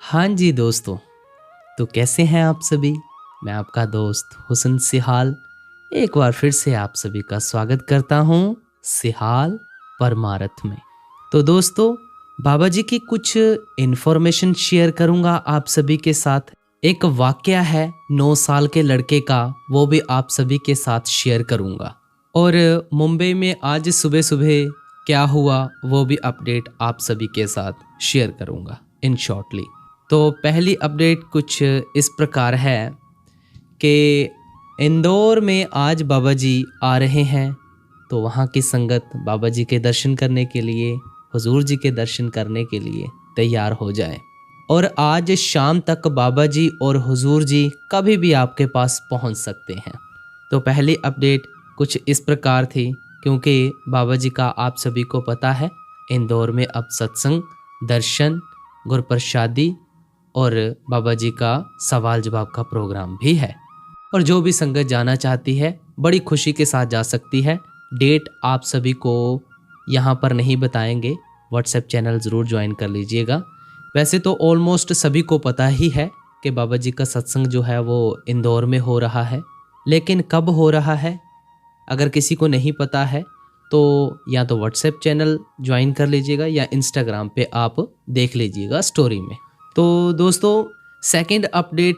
हाँ जी दोस्तों, तो कैसे हैं आप सभी। मैं आपका दोस्त हुसन सिहाल एक बार फिर से आप सभी का स्वागत करता हूँ सिहाल परमारथ में। तो दोस्तों, बाबा जी की कुछ इन्फॉर्मेशन शेयर करूँगा आप सभी के साथ। एक वाकया है 9 साल के लड़के का, वो भी आप सभी के साथ शेयर करूँगा। और मुंबई में आज सुबह सुबह क्या हुआ वो भी अपडेट आप सभी के साथ शेयर करूँगा इन शॉर्टली। तो पहली अपडेट कुछ इस प्रकार है कि इंदौर में आज बाबा जी आ रहे हैं, तो वहाँ की संगत बाबा जी के दर्शन करने के लिए, हुजूर जी के दर्शन करने के लिए तैयार हो जाए। और आज शाम तक बाबा जी और हुजूर जी कभी भी आपके पास पहुँच सकते हैं। तो पहली अपडेट कुछ इस प्रकार थी, क्योंकि बाबा जी का आप सभी को पता है इंदौर में अब सत्संग, दर्शन, गुरप्रसादी और बाबा जी का सवाल जवाब का प्रोग्राम भी है। और जो भी संगत जाना चाहती है बड़ी खुशी के साथ जा सकती है। डेट आप सभी को यहाँ पर नहीं बताएंगे, व्हाट्सएप चैनल ज़रूर ज्वाइन कर लीजिएगा। वैसे तो ऑलमोस्ट सभी को पता ही है कि बाबा जी का सत्संग जो है वो इंदौर में हो रहा है, लेकिन कब हो रहा है अगर किसी को नहीं पता है तो या तो व्हाट्सएप चैनल ज्वाइन कर लीजिएगा या इंस्टाग्राम पे आप देख लीजिएगा स्टोरी में। तो दोस्तों, सेकंड अपडेट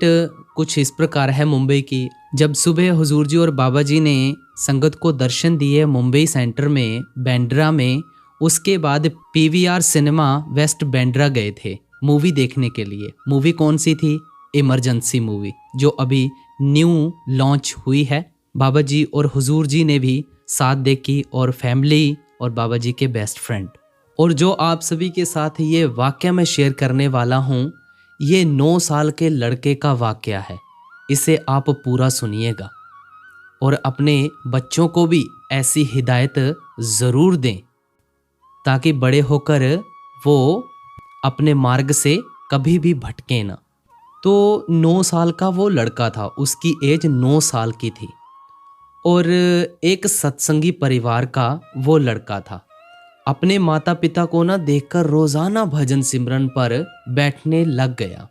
कुछ इस प्रकार है मुंबई की। जब सुबह हुजूर जी और बाबा जी ने संगत को दर्शन दिए मुंबई सेंटर में बांद्रा में, उसके बाद पीवीआर सिनेमा वेस्ट बांद्रा गए थे मूवी देखने के लिए। मूवी कौन सी थी? इमरजेंसी मूवी, जो अभी न्यू लॉन्च हुई है। बाबा जी और हुजूर जी ने भी साथ देखी, और फैमिली और बाबा जी के बेस्ट फ्रेंड। और जो आप सभी के साथ ये वाकया मैं शेयर करने वाला हूँ, ये 9 साल के लड़के का वाकया है। इसे आप पूरा सुनिएगा और अपने बच्चों को भी ऐसी हिदायत ज़रूर दें, ताकि बड़े होकर वो अपने मार्ग से कभी भी भटके ना। तो 9 साल का वो लड़का था, उसकी एज 9 साल की थी, और एक सत्संगी परिवार का वो लड़का था। अपने माता पिता को ना देखकर रोजाना भजन सिमरन पर बैठने लग गया।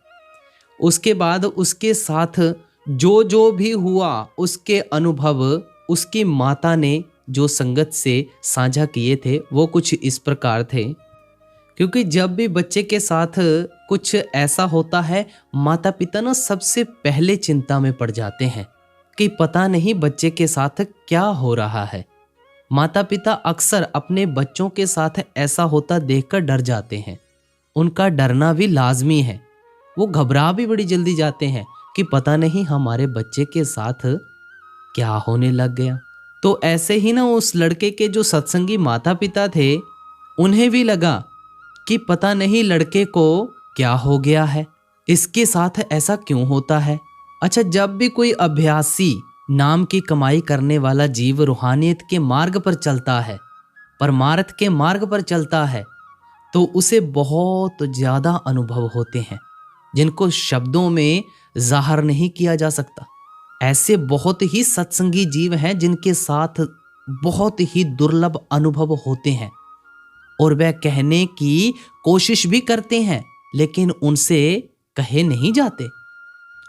उसके बाद उसके साथ जो जो भी हुआ, उसके अनुभव उसकी माता ने जो संगत से साझा किए थे वो कुछ इस प्रकार थे। क्योंकि जब भी बच्चे के साथ कुछ ऐसा होता है, माता पिता ना सबसे पहले चिंता में पड़ जाते हैं कि पता नहीं बच्चे के साथ क्या हो रहा है। माता पिता अक्सर अपने बच्चों के साथ ऐसा होता देखकर डर जाते हैं। उनका डरना भी लाजमी है। वो घबरा भी बड़ी जल्दी जाते हैं कि पता नहीं हमारे बच्चे के साथ क्या होने लग गया। तो ऐसे ही ना उस लड़के के जो सत्संगी माता पिता थे, उन्हें भी लगा कि पता नहीं लड़के को क्या हो गया है, इसके साथ ऐसा क्यों होता है। अच्छा, जब भी कोई अभ्यासी नाम की कमाई करने वाला जीव रूहानियत के मार्ग पर चलता है, परमार्थ के मार्ग पर चलता है, तो उसे बहुत ज़्यादा अनुभव होते हैं जिनको शब्दों में जाहिर नहीं किया जा सकता। ऐसे बहुत ही सत्संगी जीव हैं जिनके साथ बहुत ही दुर्लभ अनुभव होते हैं, और वह कहने की कोशिश भी करते हैं लेकिन उनसे कहे नहीं जाते।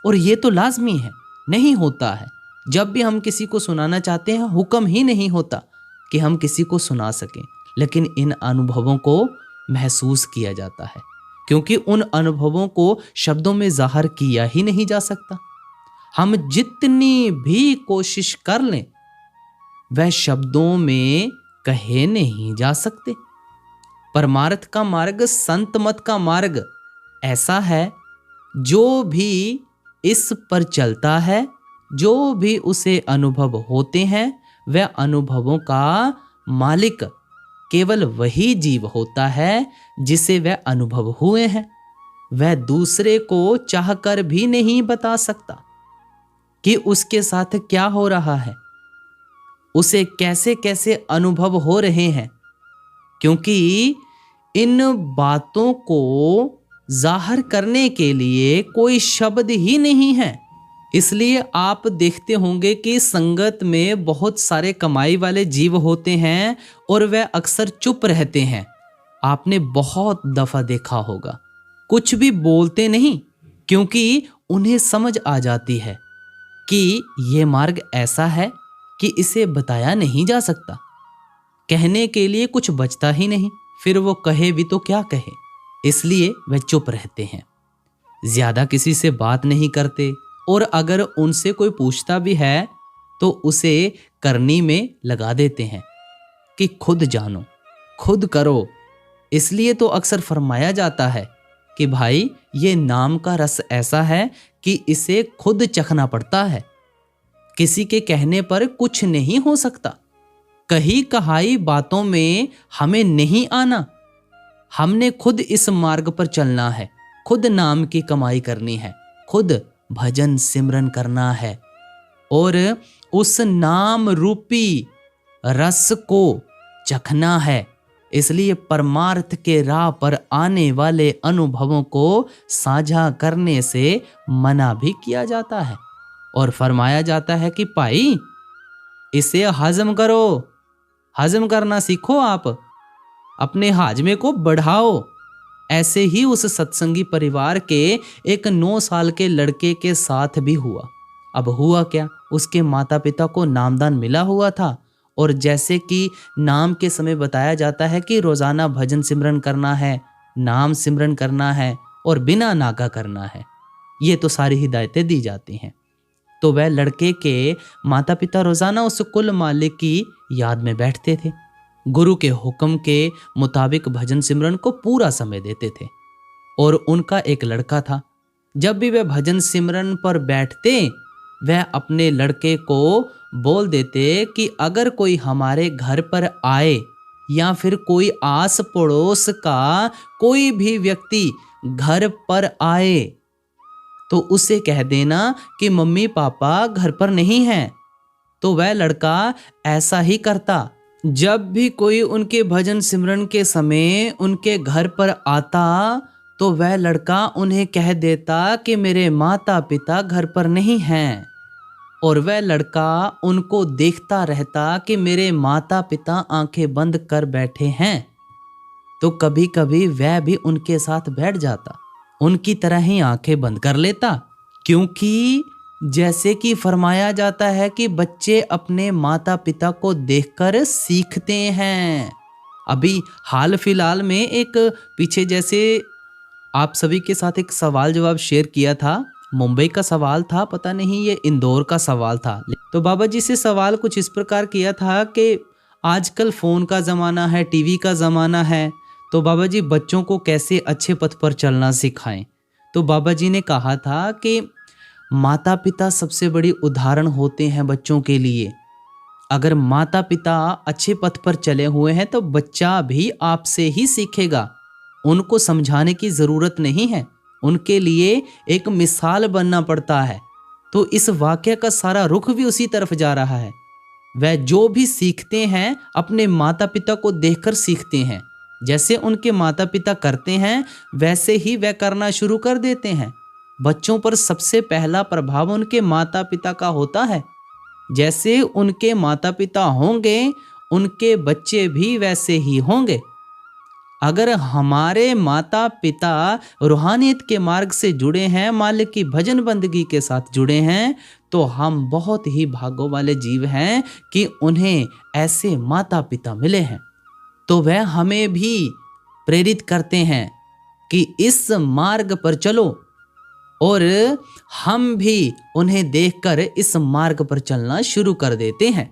और ये तो लाजमी है, नहीं होता है। जब भी हम किसी को सुनाना चाहते हैं, हुक्म ही नहीं होता कि हम किसी को सुना सकें, लेकिन इन अनुभवों को महसूस किया जाता है, क्योंकि उन अनुभवों को शब्दों में जाहिर किया ही नहीं जा सकता। हम जितनी भी कोशिश कर लें, वह शब्दों में कहे नहीं जा सकते। परमार्थ का मार्ग, संत मत का मार्ग ऐसा है, जो भी इस पर चलता है, जो भी उसे अनुभव होते हैं, वह अनुभवों का मालिक केवल वही जीव होता है जिसे वह अनुभव हुए हैं। वह दूसरे को चाहकर भी नहीं बता सकता कि उसके साथ क्या हो रहा है, उसे कैसे कैसे अनुभव हो रहे हैं, क्योंकि इन बातों को जाहिर करने के लिए कोई शब्द ही नहीं है। इसलिए आप देखते होंगे कि संगत में बहुत सारे कमाई वाले जीव होते हैं और वह अक्सर चुप रहते हैं। आपने बहुत दफ़ा देखा होगा, कुछ भी बोलते नहीं, क्योंकि उन्हें समझ आ जाती है कि ये मार्ग ऐसा है कि इसे बताया नहीं जा सकता। कहने के लिए कुछ बचता ही नहीं, फिर वो कहे भी तो क्या कहे, इसलिए वे चुप रहते हैं, ज्यादा किसी से बात नहीं करते, और अगर उनसे कोई पूछता भी है तो उसे करनी में लगा देते हैं कि खुद जानो, खुद करो। इसलिए तो अक्सर फरमाया जाता है कि भाई ये नाम का रस ऐसा है कि इसे खुद चखना पड़ता है, किसी के कहने पर कुछ नहीं हो सकता। कही कहाई बातों में हमें नहीं आना, हमने खुद इस मार्ग पर चलना है, खुद नाम की कमाई करनी है, खुद भजन सिमरन करना है और उस नाम रूपी रस को चखना है। इसलिए परमार्थ के राह पर आने वाले अनुभवों को साझा करने से मना भी किया जाता है और फरमाया जाता है कि भाई इसे हजम करो, हजम करना सीखो, आप अपने हाजमे को बढ़ाओ। ऐसे ही उस सत्संगी परिवार के एक 9 साल के लड़के के साथ भी हुआ। अब हुआ क्या, उसके माता पिता को नामदान मिला हुआ था, और जैसे कि नाम के समय बताया जाता है कि रोजाना भजन सिमरन करना है, नाम सिमरन करना है और बिना नागा करना है, ये तो सारी हिदायतें दी जाती हैं। तो वह लड़के के माता पिता रोजाना उस कुल मालिक की याद में बैठते थे, गुरु के हुक्म के मुताबिक भजन सिमरन को पूरा समय देते थे। और उनका एक लड़का था, जब भी वह भजन सिमरन पर बैठते वह अपने लड़के को बोल देते कि अगर कोई हमारे घर पर आए या फिर कोई आस पड़ोस का कोई भी व्यक्ति घर पर आए तो उसे कह देना कि मम्मी पापा घर पर नहीं हैं। तो वह लड़का ऐसा ही करता। जब भी कोई उनके भजन सिमरन के समय उनके घर पर आता तो वह लड़का उन्हें कह देता कि मेरे माता पिता घर पर नहीं हैं, और वह लड़का उनको देखता रहता कि मेरे माता पिता आंखें बंद कर बैठे हैं। तो कभी कभी वह भी उनके साथ बैठ जाता, उनकी तरह ही आंखें बंद कर लेता, क्योंकि जैसे कि फरमाया जाता है कि बच्चे अपने माता पिता को देखकर सीखते हैं। अभी हाल फिलहाल में एक पीछे जैसे आप सभी के साथ एक सवाल जवाब शेयर किया था, मुंबई का सवाल था, पता नहीं ये इंदौर का सवाल था। तो बाबा जी से सवाल कुछ इस प्रकार किया था कि आजकल फ़ोन का ज़माना है, टीवी का ज़माना है, तो बाबा जी बच्चों को कैसे अच्छे पथ पर चलना सिखाएं। तो बाबा जी ने कहा था कि माता पिता सबसे बड़ी उदाहरण होते हैं बच्चों के लिए। अगर माता पिता अच्छे पथ पर चले हुए हैं तो बच्चा भी आपसे ही सीखेगा, उनको समझाने की ज़रूरत नहीं है, उनके लिए एक मिसाल बनना पड़ता है। तो इस वाक्य का सारा रुख भी उसी तरफ जा रहा है। वह जो भी सीखते हैं अपने माता पिता को देखकर सीखते हैं, जैसे उनके माता पिता करते हैं वैसे ही वह करना शुरू कर देते हैं। बच्चों पर सबसे पहला प्रभाव उनके माता पिता का होता है। जैसे उनके माता पिता होंगे उनके बच्चे भी वैसे ही होंगे। अगर हमारे माता पिता रूहानियत के मार्ग से जुड़े हैं, मालिक की भजन बंदगी के साथ जुड़े हैं, तो हम बहुत ही भाग्यों वाले जीव हैं कि उन्हें ऐसे माता पिता मिले हैं। तो वह हमें भी प्रेरित करते हैं कि इस मार्ग पर चलो, और हम भी उन्हें देखकर इस मार्ग पर चलना शुरू कर देते हैं।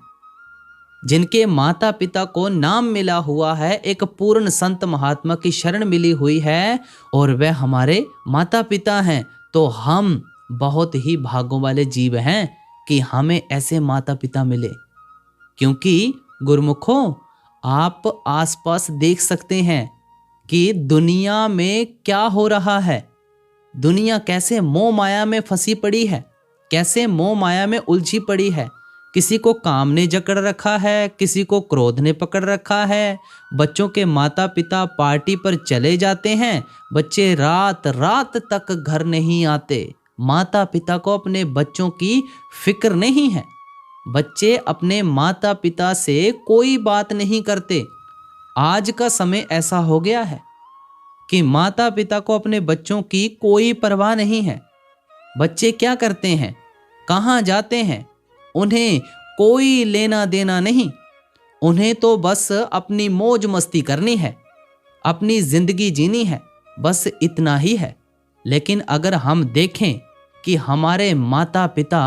जिनके माता पिता को नाम मिला हुआ है, एक पूर्ण संत महात्मा की शरण मिली हुई है और वह हमारे माता पिता हैं, तो हम बहुत ही भाग्यों वाले जीव हैं कि हमें ऐसे माता पिता मिले। क्योंकि गुरुमुखों, आप आसपास देख सकते हैं कि दुनिया में क्या हो रहा है, दुनिया कैसे मोह माया में फंसी पड़ी है, कैसे मोह माया में उलझी पड़ी है। किसी को काम ने जकड़ रखा है, किसी को क्रोध ने पकड़ रखा है। बच्चों के माता पिता पार्टी पर चले जाते हैं, बच्चे रात रात तक घर नहीं आते। माता पिता को अपने बच्चों की फिक्र नहीं है, बच्चे अपने माता पिता से कोई बात नहीं करते। आज का समय ऐसा हो गया है। कि माता पिता को अपने बच्चों की कोई परवाह नहीं है। बच्चे क्या करते हैं, कहाँ जाते हैं, उन्हें कोई लेना देना नहीं। उन्हें तो बस अपनी मौज मस्ती करनी है, अपनी जिंदगी जीनी है, बस इतना ही है। लेकिन अगर हम देखें कि हमारे माता पिता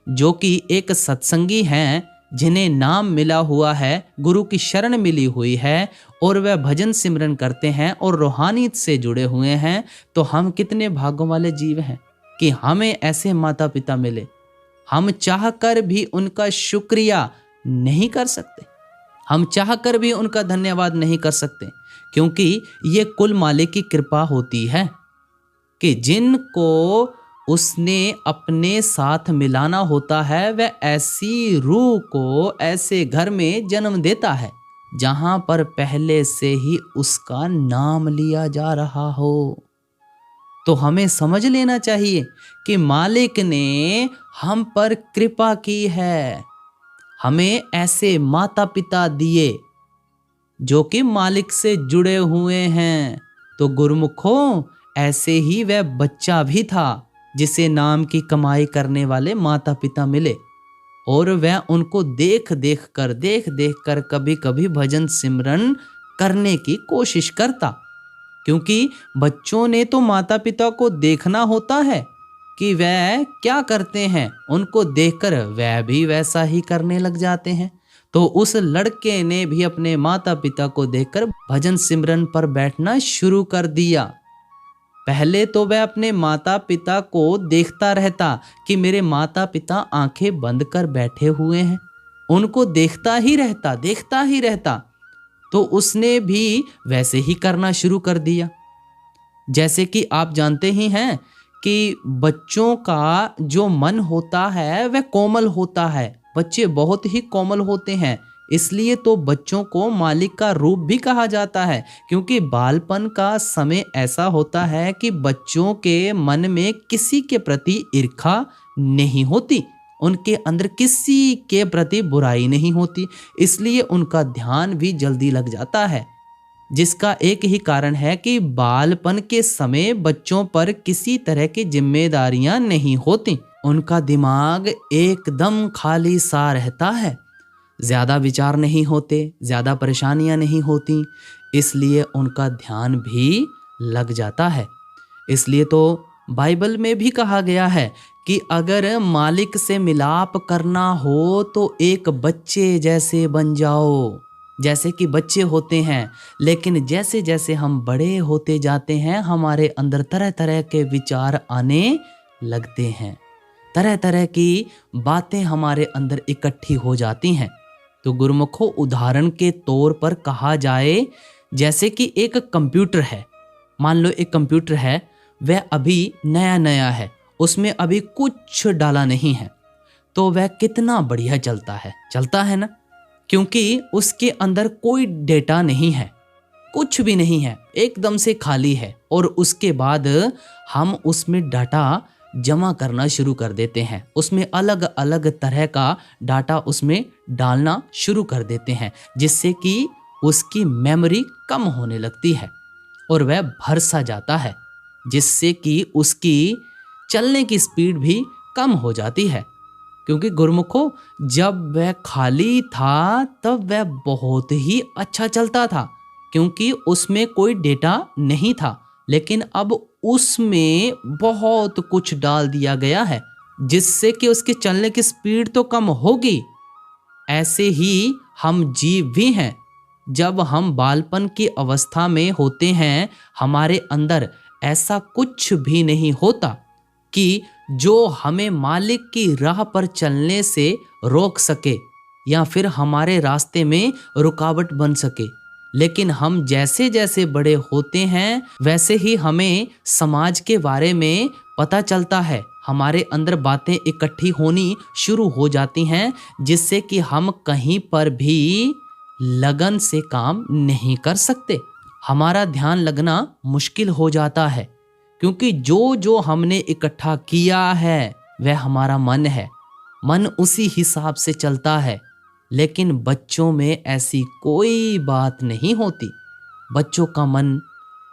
जो कि एक सत्संगी हैं, जिन्हें नाम मिला हुआ है, गुरु की शरण मिली हुई है और वह भजन सिमरन करते हैं और रूहानियत से जुड़े हुए हैं, तो हम कितने भाग्यों वाले जीव हैं कि हमें ऐसे माता पिता मिले। हम चाहकर भी उनका शुक्रिया नहीं कर सकते, हम चाहकर भी उनका धन्यवाद नहीं कर सकते, क्योंकि ये कुल मालिक की कृपा होती है कि जिनको उसने अपने साथ मिलाना होता है, वह ऐसी रूह को ऐसे घर में जन्म देता है जहां पर पहले से ही उसका नाम लिया जा रहा हो। तो हमें समझ लेना चाहिए कि मालिक ने हम पर कृपा की है, हमें ऐसे माता पिता दिए जो कि मालिक से जुड़े हुए हैं। तो गुरुमुखों, ऐसे ही वह बच्चा भी था जिसे नाम की कमाई करने वाले माता पिता मिले, और वह उनको देख देख कर कभी कभी भजन सिमरन करने की कोशिश करता, क्योंकि बच्चों ने तो माता पिता को देखना होता है कि वह क्या करते हैं। उनको देखकर वह भी वैसा ही करने लग जाते हैं। तो उस लड़के ने भी अपने माता पिता को देखकर भजन सिमरन पर बैठना शुरू कर दिया। पहले तो वह अपने माता पिता को देखता रहता कि मेरे माता पिता आंखें बंद कर बैठे हुए हैं, उनको देखता ही रहता। तो उसने भी वैसे ही करना शुरू कर दिया। जैसे कि आप जानते ही हैं कि बच्चों का जो मन होता है वह कोमल होता है। बच्चे बहुत ही कोमल होते हैं, इसलिए तो बच्चों को मालिक का रूप भी कहा जाता है, क्योंकि बालपन का समय ऐसा होता है कि बच्चों के मन में किसी के प्रति ईर्ष्या नहीं होती, उनके अंदर किसी के प्रति बुराई नहीं होती, इसलिए उनका ध्यान भी जल्दी लग जाता है। जिसका एक ही कारण है कि बालपन के समय बच्चों पर किसी तरह की जिम्मेदारियां नहीं होती, उनका दिमाग एकदम खाली सा रहता है, ज्यादा विचार नहीं होते, ज्यादा परेशानियां नहीं होती, इसलिए उनका ध्यान भी लग जाता है। इसलिए तो बाइबल में भी कहा गया है कि अगर मालिक से मिलाप करना हो तो एक बच्चे जैसे बन जाओ। जैसे कि बच्चे होते हैं, लेकिन जैसे जैसे हम बड़े होते जाते हैं, हमारे अंदर तरह तरह के विचार आने लगते हैं, तरह तरह की बातें हमारे अंदर इकट्ठी हो जाती हैं। तो गुरुमुखों, उदाहरण के तौर पर कहा जाए, जैसे कि एक कंप्यूटर है, मान लो एक कंप्यूटर है, वह अभी नया नया है, उसमें अभी कुछ डाला नहीं है, तो वह कितना बढ़िया चलता है ना, क्योंकि उसके अंदर कोई डेटा नहीं है, कुछ भी नहीं है, एकदम से खाली है। और उसके बाद हम उसमें डाटा जमा करना शुरू कर देते हैं, उसमें अलग अलग तरह का डाटा उसमें डालना शुरू कर देते हैं, जिससे कि उसकी मेमोरी कम होने लगती है और वह भर सा जाता है, जिससे कि उसकी चलने की स्पीड भी कम हो जाती है। क्योंकि गुरुमुखों, जब वह खाली था तब वह बहुत ही अच्छा चलता था, क्योंकि उसमें कोई डेटा नहीं था। लेकिन अब उसमें बहुत कुछ डाल दिया गया है, जिससे कि उसके चलने की स्पीड तो कम होगी। ऐसे ही हम जीव भी हैं। जब हम बालपन की अवस्था में होते हैं, हमारे अंदर ऐसा कुछ भी नहीं होता कि जो हमें मालिक की राह पर चलने से रोक सके या फिर हमारे रास्ते में रुकावट बन सके। लेकिन हम जैसे जैसे बड़े होते हैं, वैसे ही हमें समाज के बारे में पता चलता है, हमारे अंदर बातें इकट्ठी होनी शुरू हो जाती हैं, जिससे कि हम कहीं पर भी लगन से काम नहीं कर सकते, हमारा ध्यान लगना मुश्किल हो जाता है, क्योंकि जो जो हमने इकट्ठा किया है वह हमारा मन है, मन उसी हिसाब से चलता है। लेकिन बच्चों में ऐसी कोई बात नहीं होती। बच्चों का मन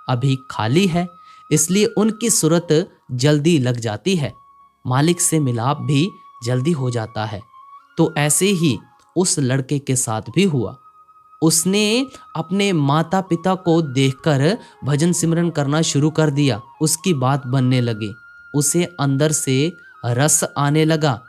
अभी खाली है, इसलिए उनकी सूरत जल्दी लग जाती है, मालिक से मिलाप भी जल्दी हो जाता है। तो ऐसे ही उस लड़के के साथ भी हुआ। उसने अपने माता पिता को देखकर भजन सिमरन करना शुरू कर दिया। उसकी बात बनने लगी, उसे अंदर से रस आने लगा,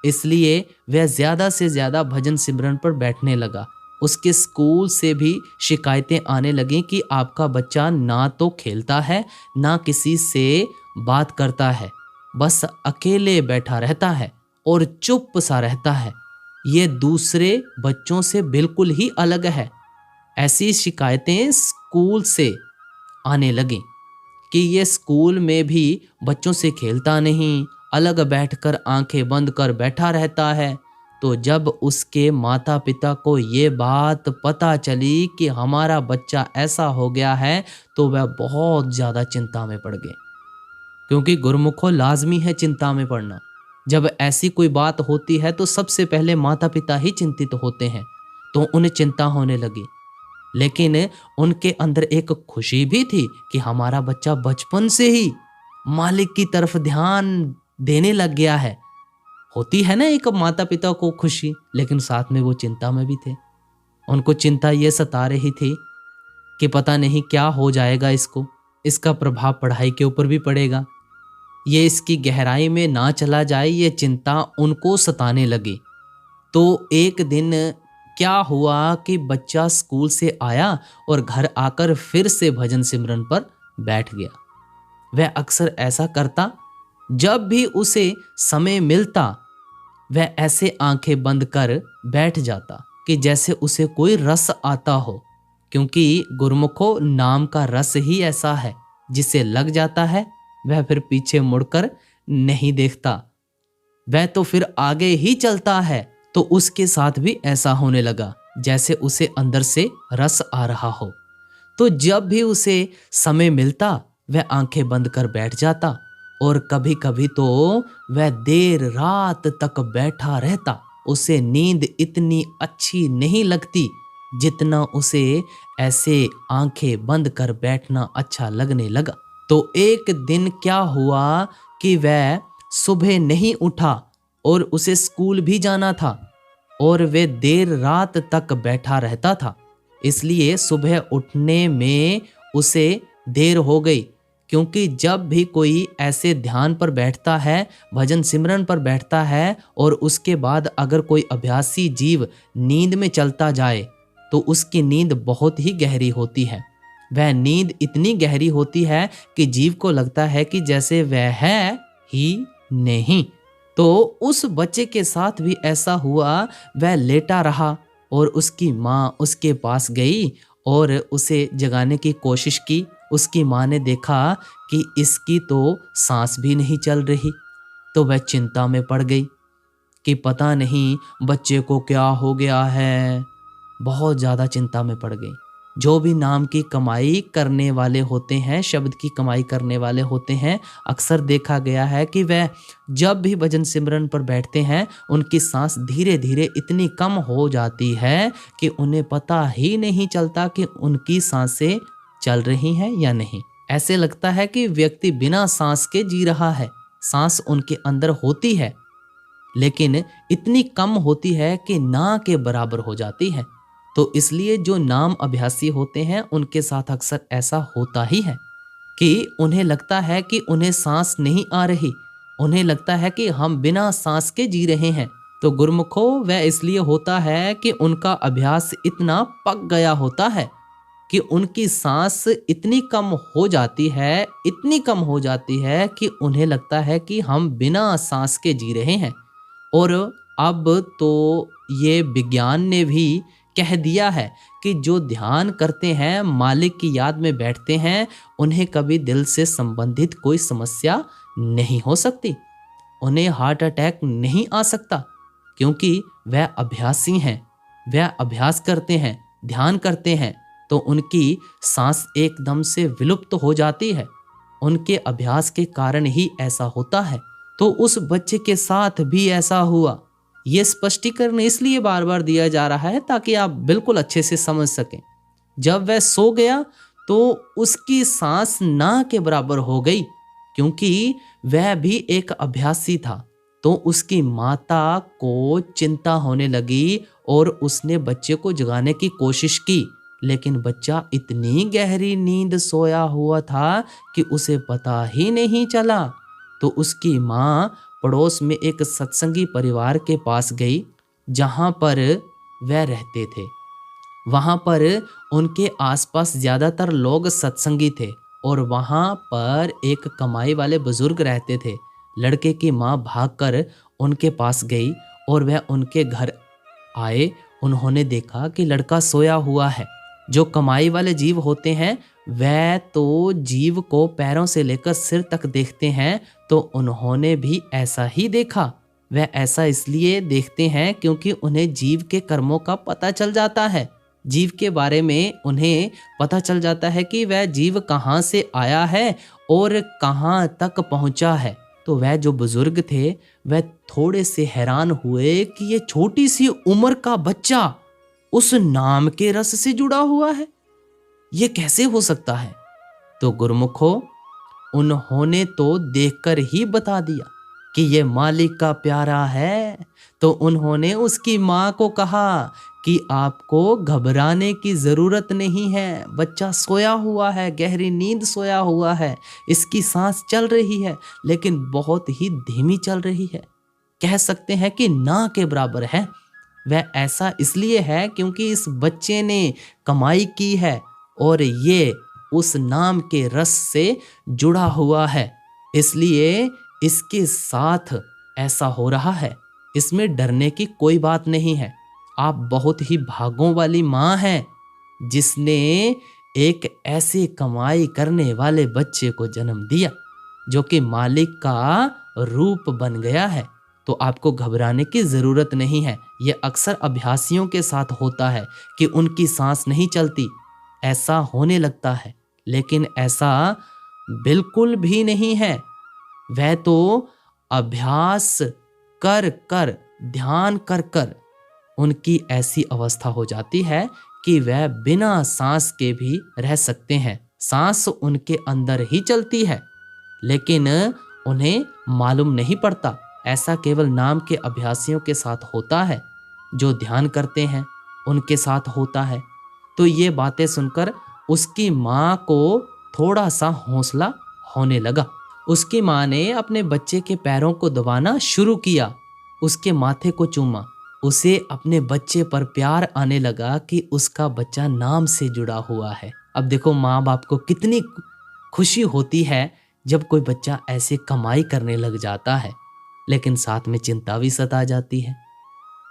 इसलिए वह ज्यादा से ज्यादा भजन सिमरन पर बैठने लगा। उसके स्कूल से भी शिकायतें आने लगी कि आपका बच्चा ना तो खेलता है, ना किसी से बात करता है, बस अकेले बैठा रहता है और चुप सा रहता है। ये दूसरे बच्चों से बिल्कुल ही अलग है। ऐसी शिकायतें स्कूल से आने लगी कि ये स्कूल में भी बच्चों से खेलता नहीं, अलग बैठकर आंखें बंद कर बैठा रहता है। तो जब उसके माता पिता को ये बात पता चली कि हमारा बच्चा ऐसा हो गया है, तो वह बहुत ज़्यादा चिंता में पड़ गए। क्योंकि गुरुमुखों, लाजमी है चिंता में पड़ना। जब ऐसी कोई बात होती है तो सबसे पहले माता पिता ही चिंतित होते हैं, तो उन्हें चिंता होने लगी। लेकिन उनके अंदर एक खुशी भी थी कि हमारा बच्चा बचपन से ही मालिक की तरफ ध्यान देने लग गया है। होती है ना एक माता पिता को खुशी, लेकिन साथ में वो चिंता में भी थे। उनको चिंता ये सता रही थी कि पता नहीं क्या हो जाएगा इसको, इसका प्रभाव पढ़ाई के ऊपर भी पड़ेगा, ये इसकी गहराई में ना चला जाए, ये चिंता उनको सताने लगी। तो एक दिन क्या हुआ कि बच्चा स्कूल से आया और घर आकर फिर से भजन सिमरन पर बैठ गया। वह अक्सर ऐसा करता, जब भी उसे समय मिलता वह ऐसे आंखें बंद कर बैठ जाता कि जैसे उसे कोई रस आता हो। क्योंकि गुरुमुखों, नाम का रस ही ऐसा है, जिसे लग जाता है वह फिर पीछे मुड़कर नहीं देखता, वह तो फिर आगे ही चलता है। तो उसके साथ भी ऐसा होने लगा, जैसे उसे अंदर से रस आ रहा हो। तो जब भी उसे समय मिलता वह आंखें बंद कर बैठ जाता, और कभी कभी तो वह देर रात तक बैठा रहता। उसे नींद इतनी अच्छी नहीं लगती जितना उसे ऐसे आंखें बंद कर बैठना अच्छा लगने लगा। तो एक दिन क्या हुआ कि वह सुबह नहीं उठा और उसे स्कूल भी जाना था, और वह देर रात तक बैठा रहता था, इसलिए सुबह उठने में उसे देर हो गई। क्योंकि जब भी कोई ऐसे ध्यान पर बैठता है, भजन सिमरन पर बैठता है, और उसके बाद अगर कोई अभ्यासी जीव नींद में चलता जाए तो उसकी नींद बहुत ही गहरी होती है। वह नींद इतनी गहरी होती है कि जीव को लगता है कि जैसे वह है ही नहीं। तो उस बच्चे के साथ भी ऐसा हुआ। वह लेटा रहा और उसकी माँ उसके पास गई और उसे जगाने की कोशिश की। उसकी माँ ने देखा कि इसकी तो सांस भी नहीं चल रही, तो वह चिंता में पड़ गई कि पता नहीं बच्चे को क्या हो गया है। बहुत ज़्यादा चिंता में पड़ गई। जो भी नाम की कमाई करने वाले होते हैं, शब्द की कमाई करने वाले होते हैं, अक्सर देखा गया है कि वह जब भी भजन सिमरन पर बैठते हैं उनकी सांस धीरे धीरे इतनी कम हो जाती है कि उन्हें पता ही नहीं चलता कि उनकी सांसें चल रही हैं या नहीं। ऐसे लगता है कि व्यक्ति बिना सांस के जी रहा है। सांस उनके अंदर होती है, लेकिन इतनी कम होती है कि ना के बराबर हो जाती है। तो इसलिए जो नाम अभ्यासी होते हैं उनके साथ अक्सर ऐसा होता ही है कि उन्हें लगता है कि उन्हें सांस नहीं आ रही, उन्हें लगता है कि हम बिना सांस के जी रहे हैं। तो गुरुमुखों, वह इसलिए होता है कि उनका अभ्यास इतना पक गया होता है कि उनकी सांस इतनी कम हो जाती है, इतनी कम हो जाती है कि उन्हें लगता है कि हम बिना सांस के जी रहे हैं। और अब तो ये विज्ञान ने भी कह दिया है कि जो ध्यान करते हैं, मालिक की याद में बैठते हैं, उन्हें कभी दिल से संबंधित कोई समस्या नहीं हो सकती, उन्हें हार्ट अटैक नहीं आ सकता, क्योंकि वह अभ्यासी हैं। वह अभ्यास करते हैं, ध्यान करते हैं, तो उनकी सांस एकदम से विलुप्त हो जाती है। उनके अभ्यास के कारण ही ऐसा होता है। तो उस बच्चे के साथ भी ऐसा हुआ। ये स्पष्टीकरण इसलिए बार बार दिया जा रहा है ताकि आप बिल्कुल अच्छे से समझ सकें। जब वह सो गया तो उसकी सांस ना के बराबर हो गई, क्योंकि वह भी एक अभ्यासी था। तो उसकी माता को चिंता होने लगी और उसने बच्चे को जगाने की कोशिश की, लेकिन बच्चा इतनी गहरी नींद सोया हुआ था कि उसे पता ही नहीं चला। तो उसकी माँ पड़ोस में एक सत्संगी परिवार के पास गई, जहाँ पर वह रहते थे। वहाँ पर उनके आसपास ज़्यादातर लोग सत्संगी थे और वहाँ पर एक कमाई वाले बुजुर्ग रहते थे। लड़के की माँ भागकर उनके पास गई और वह उनके घर आए। उन्होंने देखा कि लड़का सोया हुआ है। जो कमाई वाले जीव होते हैं वह तो जीव को पैरों से लेकर सिर तक देखते हैं, तो उन्होंने भी ऐसा ही देखा। वह ऐसा इसलिए देखते हैं क्योंकि उन्हें जीव के कर्मों का पता चल जाता है। जीव के बारे में उन्हें पता चल जाता है कि वह जीव कहाँ से आया है और कहाँ तक पहुँचा है। तो वह जो बुजुर्ग थे वह थोड़े से हैरान हुए कि ये छोटी सी उम्र का बच्चा उस नाम के रस से जुड़ा हुआ है, ये कैसे हो सकता है। तो गुरुमुखो, उन्होंने तो देखकर ही बता दिया कि ये मालिक का प्यारा है। तो उन्होंने उसकी माँ को कहा कि आपको घबराने की ज़रूरत नहीं है, बच्चा सोया हुआ है, गहरी नींद सोया हुआ है, इसकी सांस चल रही है लेकिन बहुत ही धीमी चल रही है, कह सकते हैं कि ना के बराबर है। वह ऐसा इसलिए है क्योंकि इस बच्चे ने कमाई की है और ये उस नाम के रस से जुड़ा हुआ है, इसलिए इसके साथ ऐसा हो रहा है। इसमें डरने की कोई बात नहीं है। आप बहुत ही भागों वाली माँ हैं जिसने एक ऐसे कमाई करने वाले बच्चे को जन्म दिया जो कि मालिक का रूप बन गया है। तो आपको घबराने की ज़रूरत नहीं है। यह अक्सर अभ्यासियों के साथ होता है कि उनकी सांस नहीं चलती, ऐसा होने लगता है, लेकिन ऐसा बिल्कुल भी नहीं है। वह तो अभ्यास कर कर, ध्यान कर कर उनकी ऐसी अवस्था हो जाती है कि वह बिना सांस के भी रह सकते हैं। सांस उनके अंदर ही चलती है लेकिन उन्हें मालूम नहीं पड़ता। ऐसा केवल नाम के अभ्यासियों के साथ होता है, जो ध्यान करते हैं उनके साथ होता है। तो ये बातें सुनकर उसकी माँ को थोड़ा सा हौसला होने लगा। उसकी माँ ने अपने बच्चे के पैरों को दबाना शुरू किया, उसके माथे को चूमा। उसे अपने बच्चे पर प्यार आने लगा कि उसका बच्चा नाम से जुड़ा हुआ है। अब देखो माँ बाप को कितनी खुशी होती है जब कोई बच्चा ऐसे कमाई करने लग जाता है, लेकिन साथ में चिंता भी सता जाती है।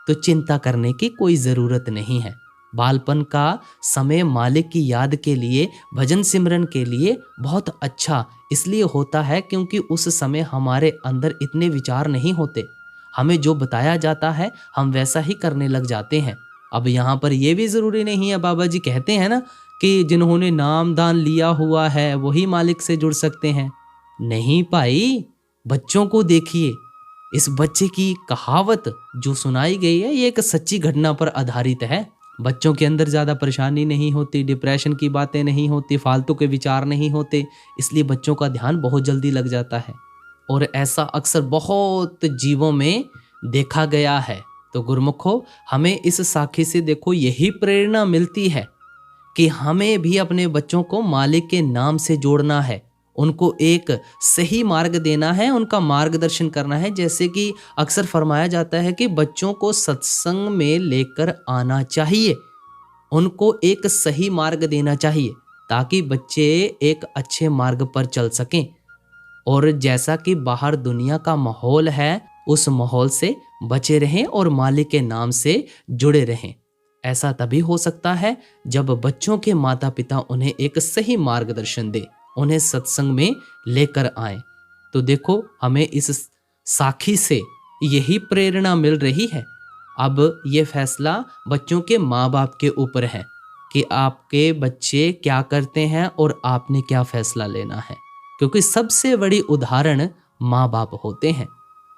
तो चिंता करने की कोई ज़रूरत नहीं है। बालपन का समय मालिक की याद के लिए, भजन सिमरन के लिए बहुत अच्छा इसलिए होता है क्योंकि उस समय हमारे अंदर इतने विचार नहीं होते। हमें जो बताया जाता है हम वैसा ही करने लग जाते हैं। अब यहाँ पर यह भी ज़रूरी नहीं है, बाबा जी कहते हैं ना कि जिन्होंने नाम दान लिया हुआ है वही मालिक से जुड़ सकते हैं। नहीं भाई, बच्चों को देखिए। इस बच्चे की कहावत जो सुनाई गई है ये एक सच्ची घटना पर आधारित है। बच्चों के अंदर ज़्यादा परेशानी नहीं होती, डिप्रेशन की बातें नहीं होती, फालतू के विचार नहीं होते, इसलिए बच्चों का ध्यान बहुत जल्दी लग जाता है। और ऐसा अक्सर बहुत जीवों में देखा गया है। तो गुरुमुखो, हमें इस साखी से देखो यही प्रेरणा मिलती है कि हमें भी अपने बच्चों को मालिक के नाम से जोड़ना है, उनको एक सही मार्ग देना है, उनका मार्गदर्शन करना है। जैसे कि अक्सर फरमाया जाता है कि बच्चों को सत्संग में लेकर आना चाहिए, उनको एक सही मार्ग देना चाहिए ताकि बच्चे एक अच्छे मार्ग पर चल सकें। और जैसा कि बाहर दुनिया का माहौल है उस माहौल से बचे रहें और मालिक के नाम से जुड़े रहें। ऐसा तभी हो सकता है जब बच्चों के माता पिता उन्हें एक सही मार्गदर्शन दे, उन्हें सत्संग में लेकर आए। तो देखो हमें इस साखी से यही प्रेरणा मिल रही है। अब ये फैसला बच्चों के माँ बाप के ऊपर है कि आपके बच्चे क्या करते हैं और आपने क्या फैसला लेना है, क्योंकि सबसे बड़ी उदाहरण माँ बाप होते हैं।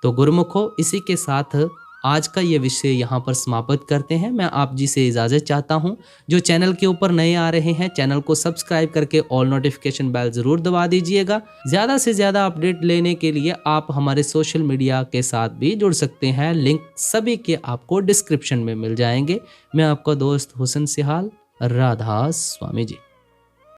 तो गुरुमुखो, इसी के साथ आज का ये विषय यहाँ पर समाप्त करते हैं। मैं आप जी से इजाज़त चाहता हूँ। जो चैनल के ऊपर नए आ रहे हैं, चैनल को सब्सक्राइब करके ऑल नोटिफिकेशन बेल ज़रूर दबा दीजिएगा। ज़्यादा से ज़्यादा अपडेट लेने के लिए आप हमारे सोशल मीडिया के साथ भी जुड़ सकते हैं। लिंक सभी के आपको डिस्क्रिप्शन में मिल जाएंगे। मैं आपका दोस्त हुसन सिहाल, राधा स्वामी जी।